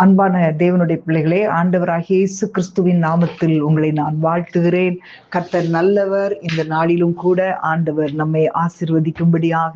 அன்பான தேவனுடைய பிள்ளைகளே, ஆண்டவராகிய இயேசு கிறிஸ்துவின் நாமத்தில் உங்களை நான் வாழ்த்துகிறேன். கர்த்தர் நல்லவர். இந்த நாளிலும் கூட ஆண்டவர் நம்மை ஆசீர்வதிக்கும்படியாக,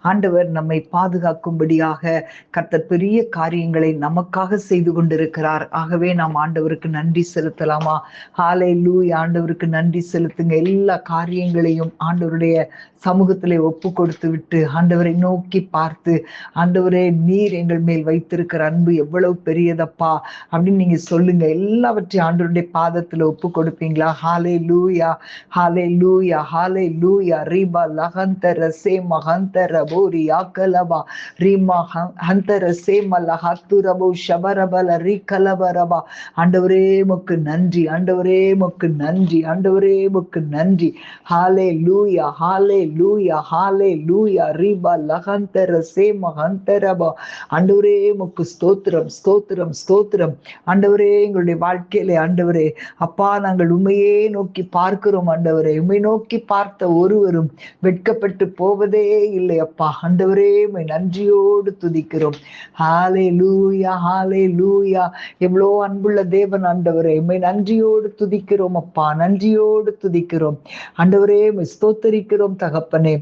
ஆண்டவர் நம்மை பாதுகாக்கும்படியாக கர்த்தர் பெரிய காரியங்களை நமக்காக செய்து கொண்டிருக்கிறார். ஆகவே நாம் ஆண்டவருக்கு நன்றி செலுத்தலாமா? ஹல்லேலூயா. ஆண்டவருக்கு நன்றி செலுத்துங்க. எல்லா காரியங்களையும் ஆண்டவருடைய சமூகத்திலே ஒப்பு கொடுத்து விட்டு ஆண்டவரை நோக்கி பார்த்து, ஆண்டவரே, நீர் எங்கள் மேல் வைத்திருக்கிற அன்பு எவ்வளவு பெரியதப்பா அப்படின்னு நீங்க சொல்லுங்க. எல்லாவற்றையும் ஆண்டவருடைய பாதத்துல ஒப்பு கொடுப்பீங்களா? ஹல்லேலூயா, ஹல்லேலூயா, ஹல்லேலூயா. ரீபா லஹந்தர சேம ஹந்தர போரி யாக்கலபா ரீமா ஹந்தர சேம லஹத்துரபோ ஷபரபல ரீகலபரபா. ஆண்டவரே உமக்கு நன்றி, ஆண்டவரே உமக்கு நன்றி, ஆண்டவரே உமக்கு நன்றி. ஹல்லேலூயா, ஹல்லேலூயா, ஹல்லேலூயா. ரீபா லஹந்தர சேம ஹந்தரபா. ஆண்டவரே உமக்கு ஸ்தோத்திரம், ஸ்தோத்திரம், ஸ்தோத்திரம். ஆண்டவரே, எங்களுடைய வாழ்க்கையிலே ஆண்டவரே அப்பா, நாங்கள் உண்மையே நோக்கி பார்க்கிறோம். ஆண்டவரே, உண்மை நோக்கி பார்த்த ஒருவரும் வெட்கப்பட்டு போவதே இல்லை அப்பா. ஆண்டவரே, உம்மை நன்றியோடு துதிக்கிறோம். ஹல்லேலூயா, ஹல்லேலூயா. எவ்வளோ அன்புள்ள தேவன் ஆண்டவரே, உம்மை நன்றியோடு துதிக்கிறோம் அப்பா, நன்றியோடு துதிக்கிறோம் ஆண்டவரே. உம்மை ஸ்தோத்தரிக்கிறோம் தகப்பனே.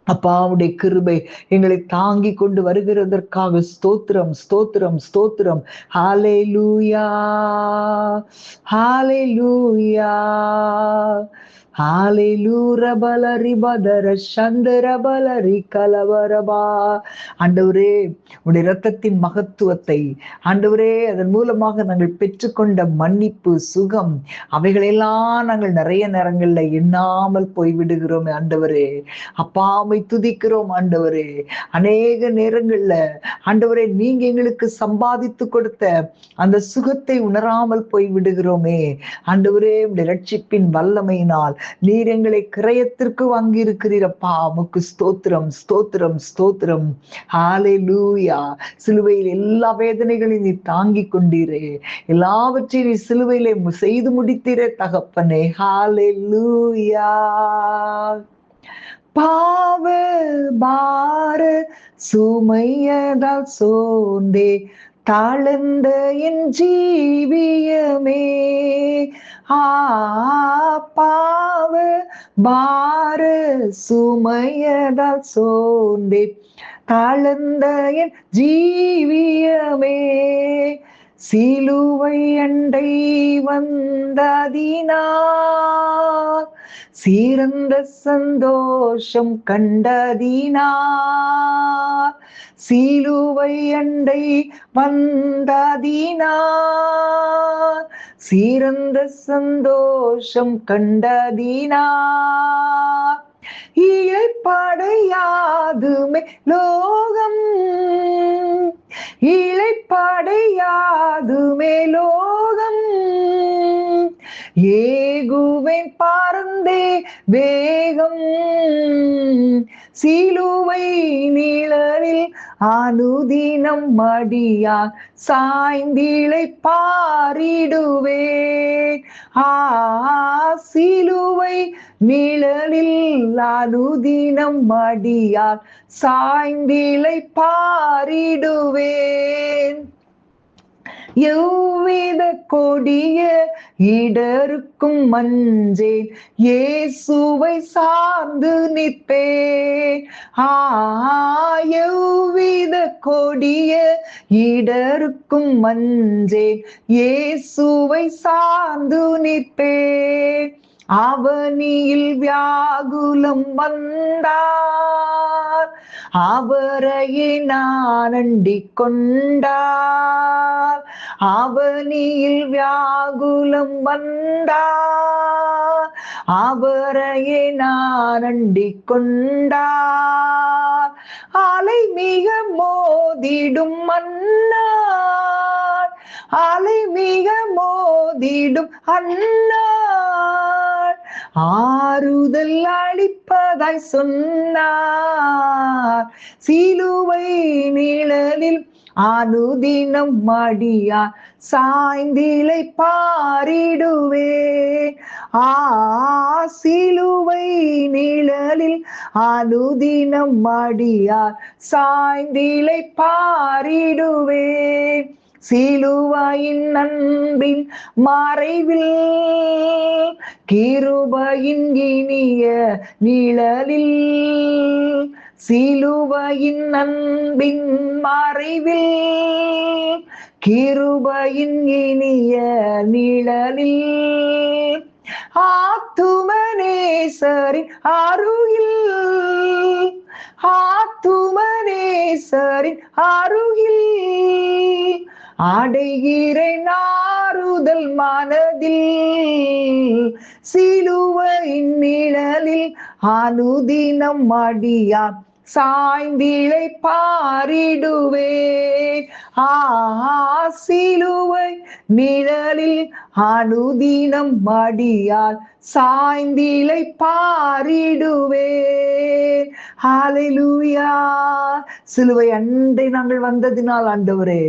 அப்பாவுடைய கிருபை எங்களை தாங்கி கொண்டு வருகிறதற்காக ஸ்தோத்திரம், ஸ்தோத்திரம், ஸ்தோத்திரம். ஹல்லேலூயா, ஹல்லேலூயா, ஆண்டவரே, உடைய இரத்தத்தின் மகத்துவத்தை ஆண்டவரே, அதன் மூலமாக நாங்கள் பெற்றுக்கொண்ட மன்னிப்பு, சுகம், அவைகளெல்லாம் நாங்கள் நிறைய நேரங்கள்ல எண்ணாமல் போய்விடுகிறோம் ஆண்டவரே. அப்பாவை துதிக்கிறோம் ஆண்டவரே. அநேக நேரங்கள்ல ஆண்டவரே, நீங்க எங்களுக்கு சம்பாதித்து கொடுத்த அந்த சுகத்தை உணராமல் போய் விடுகிறோமே ஆண்டவரே. உடைய ரட்சிப்பின் வல்லமையினால் நீர் எங்களை கிரயத்திற்கு வாங்கி இருக்கிறீரப்பா. உமக்கு ஸ்தோத்திரம், ஸ்தோத்திரம், ஸ்தோத்திரம். ஹல்லேலூயா. சிலுவையில் எல்லா வேதனைகளையும் நீ தாங்கி கொண்டீரே, எல்லாவற்றையும் நீ சிலுவையிலே செய்து முடித்தீரே தகப்பனே. ஹல்லேலூயா. பாவ பார சுமையதால் சோர்ந்தே தாழ்ந்த என் ஜீவியமே, பாவ பார சுமையதால் சோர்ந்தே தாழ்ந்த என் ஜீவியமே, சிலுவை அண்டை வந்ததினார் சிறந்த சந்தோஷம் கண்டதினார், சிலுவை அண்டை வந்ததினார் சிறந்த சந்தோஷம் கண்டதினார், இழைப்படையாதுமே லோகம், இழைப்படையாதுமே லோகம், ஏகுவேன் பறந்தே வேகம், சிலுவை நிழலில் அனுதினம் மடியான் சாய்ந்திழை பாரிடுவேன், சிலுவை நிழலில் அனுதினம் மடியான் சாய்ந்திழை பாரிடுவேன், எவ்வித கொடிய இடருக்கும் மஞ்சேன் இயேசுவை சார்ந்து நிற்பேன், எவ்வித கொடிய இடருக்கும் மஞ்சேன் இயேசுவை சார்ந்து நிற்பேன், அவனியில் வியாகுலம் வந்தார் அவரையே நான் அண்டிக் கொண்டார், அவனியில் வியாகுலம் வந்தார் அவரையே நான் அண்டிக் கொண்டார், அலை மிக மோதிடும் மன்னார், அலை மிக மோதிடும் அன்னார், ஆறுதல் அளிப்பதாய் சொன்னார், சிலுவை நிழலில் அனுதினம் மடியான் சாய்ந்திழை பாரிடுவேன், சிலுவை நிழலில் அனுதினம் மடியான் சாய்ந்திழை பாரிடுவேன், சிலுவையின் அன்பின் மறைவில் கிருபையின் இனிய நிழலில் சிலுவையின் அன்பின் மறைவில் கிருபையின் இனிய நிழலில் ஆத்துமனேசரின் அருகில் ஆத்துமனேசரின் அருகில் அடைகிறேன் ஆறுதல் மனதில் சிலுவையின் நிழலில் அனுதினம் அடியார் சாய்ந்திழை பாரிடுவேன் சிலுவை நிழலில் அனுதினம் அடியார் சாய்ந்திழை பாரிடுவேன். ஹல்லேலூயா. சிலுவை அண்டை நாங்கள் வந்ததினால் ஆண்டவரே,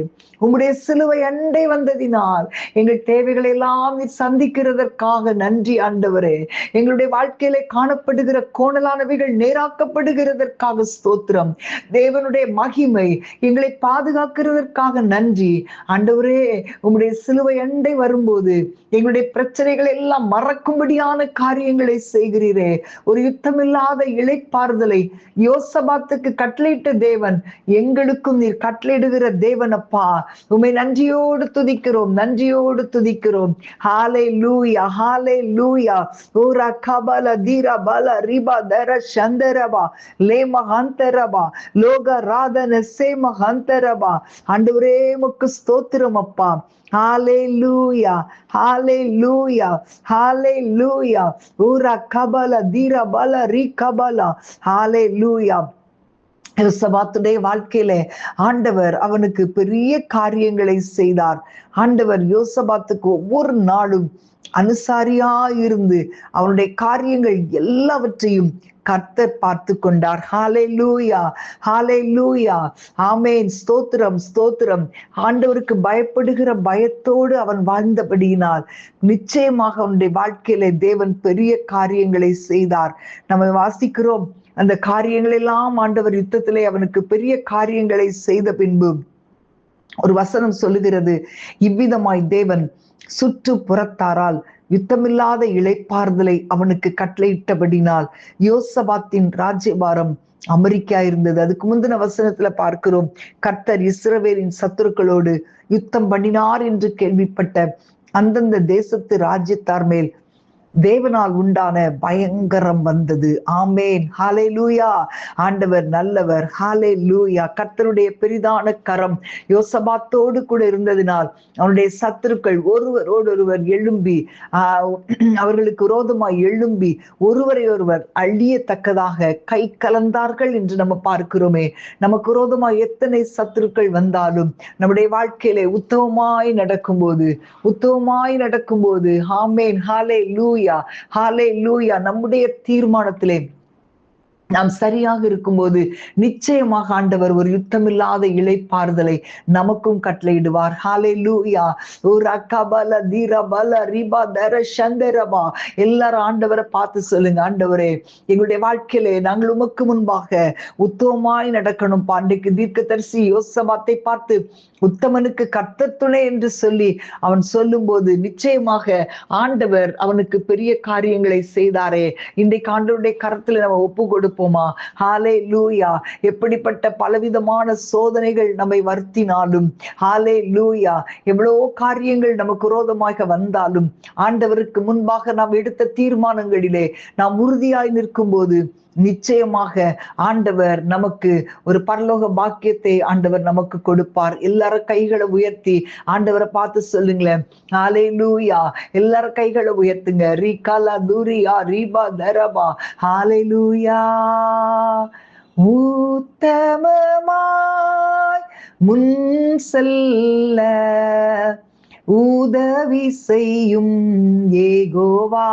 உம்முடைய சிலுவை அண்டை வந்ததினால் எங்கள் தேவைகளை எல்லாம் சந்திக்கிறதற்காக நன்றி ஆண்டவரே. எங்களுடைய வாழ்க்கையிலே காணப்படுகிற கோணலானவைகள் நேராக்கப்படுகிறதற்காக ஸ்தோத்திரம். தேவனுடைய மகிமை எங்களை பாதுகாக்கிறதற்காக நன்றி ஆண்டவரே. உம்முடைய சிலுவை அண்டை வரும்போது எங்களுடைய பிரச்சனைகள் எல்லாம் மறக்கும்படியான காரியங்களை செய்கிறீரே. ஒரு யுத்தமில்லாத இளைப்பாறுதலை யோசபாத்துக்கு கட்டளையிட்ட தேவன் எங்களுக்கும் நீர் கட்டளையிடுகிற தேவன் அப்பா. உம்மை நன்றியோடு துதிக்கிறோம், நன்றியோடு துதிக்கிறோம். ஹல்லேலூயா, ஹல்லேலூயா. ஓரா கபல தீரா பல ரிபா தர சந்தரபா லேமஹந்தரபா லோக ராதன சேமஹந்தரபா. ஆண்டவரே உமக்கு ஸ்தோத்திரம் அப்பா. ஹல்லேலூயா, ஹல்லேலூயா, ஹல்லேலூயா. ஊரா கபல தீரா பல ரி கபல. ஹல்லேலூயா. யோசபாத்துடைய வாழ்க்கையில ஆண்டவர் அவனுக்கு பெரிய காரியங்களை செய்தார். ஆண்டவர் யோசபாத்துக்கு ஒவ்வொரு நாளும் அனுசாரியா இருந்து அவனுடைய காரியங்கள் எல்லாவற்றையும் கர்த்தர் பார்த்து கொண்டார். ஹல்லேலூயா, ஹல்லேலூயா. ஆமென். ஸ்தோத்திரம், ஸ்தோத்திரம். ஆண்டவருக்கு பயப்படுகிற பயத்தோடு அவன் வாழ்ந்தபடியினால் நிச்சயமாக அவனுடைய வாழ்க்கையில தேவன் பெரிய காரியங்களை செய்தார். நம்ம வாசிக்கிறோம், அந்த காரியங்கள் எல்லாம் ஆண்டவர் யுத்தத்திலே அவனுக்கு பெரிய காரியங்களை செய்த பின்பு ஒரு வசனம் சொல்லுகிறது, இவ்விதமாய் தேவன் சுற்றுப்புறத்தாரால் யுத்தமில்லாத இளைப்பாறுதலை அவனுக்கு கட்டளையிட்டபடினால் யோசபாத்தின் ராஜ்யபாரம் அமெரிக்கா இருந்தது. அதுக்கு முந்தின வசனத்துல பார்க்கிறோம், கர்த்தர் இஸ்ரவேலின் சத்துருக்களோடு யுத்தம் பண்ணினார் என்று கேள்விப்பட்ட அந்தந்த தேசத்து ராஜ்யத்தார் மேல் தேவனால் உண்டான பயங்கரம் வந்தது. ஆமேன். ஹல்லேலூயா. ஆண்டவர் நல்லவர். ஹல்லேலூயா. கர்த்தருடைய பெரிதான கரம் யோசபாத்தோடு கூட இருந்ததினால் அவனுடைய சத்துருக்கள் ஒருவரோடொருவர் எழும்பி அவர்களுக்கு விரோதமாய் எழும்பி ஒருவரை ஒருவர் அழியத்தக்கதாக கை கலந்தார்கள் என்று நம்ம பார்க்கிறோமே. நமக்கு விரோதமாய் எத்தனை சத்துருக்கள் வந்தாலும் நம்முடைய வாழ்க்கையிலே உத்தமமாய் நடக்கும்போது ஆமேன். ஹல்லேலூயா, ஹல்லேலூயா. நம்முடைய தீர்மானத்திலே நாம் சரியாக இருக்கும்போது நிச்சயமாக ஆண்டவர் ஒரு யுத்தமில்லாத இளைப்பாறுதலை நமக்கும் கட்டளையிடுவார். ஹல்லேலூயா. ஒரு அக்கபல தீரபல ரிபா தர சந்தரபா. எல்லாரும் ஆண்டவரை பார்த்து சொல்லுங்க, ஆண்டவரே எங்களுடைய வாழ்க்கையிலே நாங்கள் உமக்கு முன்பாக உத்தமமாய் நடக்கணும். பாண்டைக்கு தீர்க்கதரிசி யோசபாத்தை பார்த்து உத்தமனுக்கு கர்த்தர் துணை என்று சொல்லி அவன் சொல்லும் போது நிச்சயமாக ஆண்டவர் அவனுக்கு பெரிய காரியங்களை செய்தாரே. இன்றைக்கு ஆண்டவருடைய கரத்துல நம்ம ஒப்பு கொடுப்போமா? ஹல்லேலூயா. எப்படிப்பட்ட பலவிதமான சோதனைகள் நம்மை வருத்தினாலும், ஹல்லேலூயா, எவ்வளவோ காரியங்கள் நமக்கு விரோதமாக வந்தாலும் ஆண்டவருக்கு முன்பாக நாம் எடுத்த தீர்மானங்களிலே நாம் உறுதியாய் நிற்கும் போது நிச்சயமாக ஆண்டவர் நமக்கு ஒரு பரலோக பாக்கியத்தை ஆண்டவர் நமக்கு கொடுப்பார். எல்லாரும் கைகளை உயர்த்தி ஆண்டவரை பார்த்து சொல்லுங்களேன், ஹல்லேலூயா. எல்லாரும் கைகளை உயர்த்துங்க. ரீகாலா தூரியா ரீபா தரபா. ஹல்லேலூயா. உத்தமமாய் முன் செல்ல உதவி செய்யும் யெகோவா,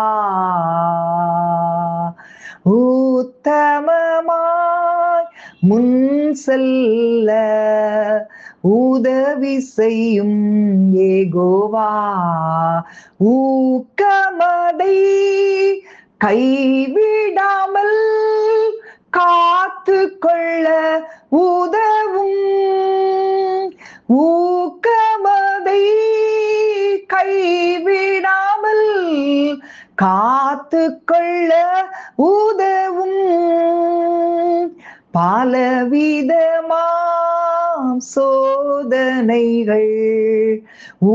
உத்தமமாய் முன் செல்ல உதவி செய்யும் யெகோவா, ஊக்கமடை கைவிடாமல் காத்து கொள்ள உதவும் ஊக்கமடை பலவிதமாம் சோதனைகள்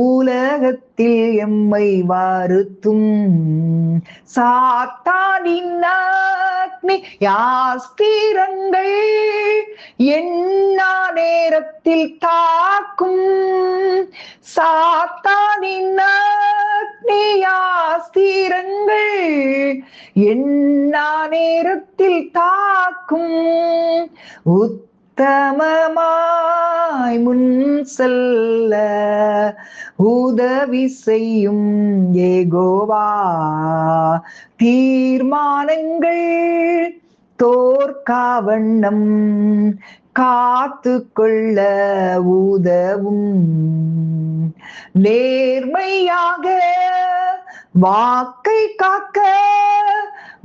உலகத்தில் எம்மை வருத்தும், சாத்தானின் அக்னி யாஸ்திரங்கள் எண்ணா நேரத்தில் தாக்கும், சாத்தானின் அக்னி யாஸ்திரங்கள் எண்ணா நேரத்தில் தாக்கும். உத்தமமாய் முன் செல்ல உதவி செய்யும் யெகோவா, தீர்மானங்கள் தோற்காவண்ணம் காத்து கொள்ள உதவும், நேர்மையாக வாக்கை காக்க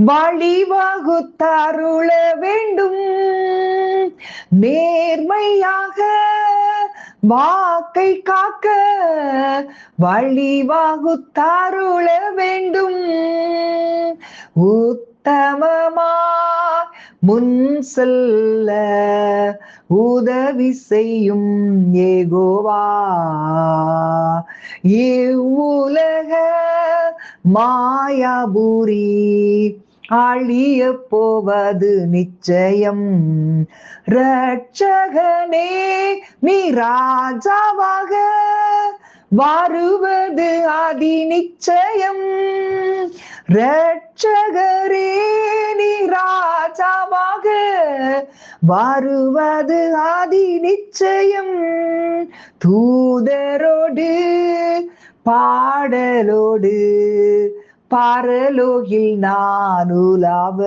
வழிவகுத்தருள வேண்டும், நேர்மையாக வாக்கை காக்க வழிவகுத்தருள வேண்டும். உத்தமமா முன் செல்ல உதவி செய்யும் யெகோவா, இவ்வுலக மாயாபுரி அழிய போவது நிச்சயம், இரட்சகனே நீ ராஜாவாக வருவது அதி நிச்சயம், இரட்சகரே நீ ராஜாவாக வருவது அதி நிச்சயம். தூதரோடு பாடலோடு பரலோகில் நான் உலாவ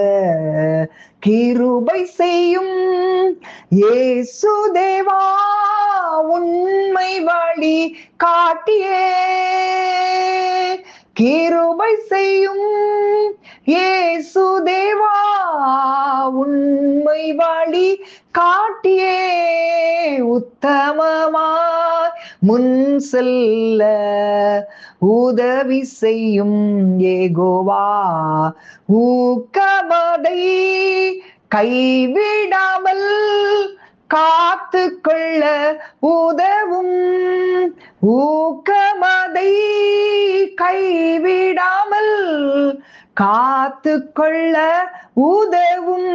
கிருபை செய்யும் இயேசு தேவா, உண்மை வழி காட்டியே கிருபை செய்யும் இயேசு தேவா, உண்மை வழி காட்டியே உத்தமமாய் முன் செல்ல உதவி செய்யும் யெகோவா, ஊக்கமதை கைவிடாமல் காத்து கொள்ள உதவும், ஊக்கமதை கைவிடாமல் காத்து கொள்ள உதவும்,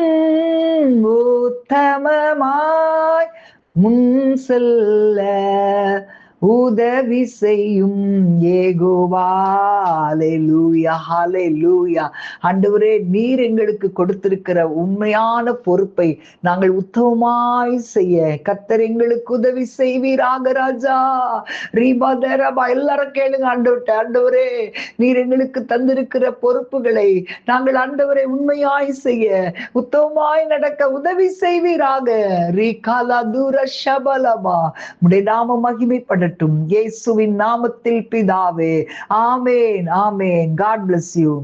உத்தமமாய் முன் செல்ல உதவி செய்யும் யெகோவா. ஹல்லேலூயா, ஹல்லேலூயா. ஆண்டவரே, நீர் எங்களுக்கு கொடுத்திருக்கிற உண்மையான பொறுப்பை நாங்கள் உத்தமமாய் செய்ய கர்த்தர் எங்களுக்கு உதவி செய்வீராக ராஜா. ரீபாதரபா, எல்லாரும் கேளுங்க ஆண்டவர்ட்ட. ஆண்டவரே, நீர் எங்களுக்கு தந்திருக்கிற பொறுப்புகளை நாங்கள் ஆண்டவரை உண்மையாய் செய்ய உத்தமமாய் நடக்க உதவி செய்வீராக. ரீகாலா தூர ஷபலபா, உடைய நாம மகிமைப்பட இயேசுவின் நாமத்தில் பிதாவே, ஆமேன், ஆமேன். God bless you.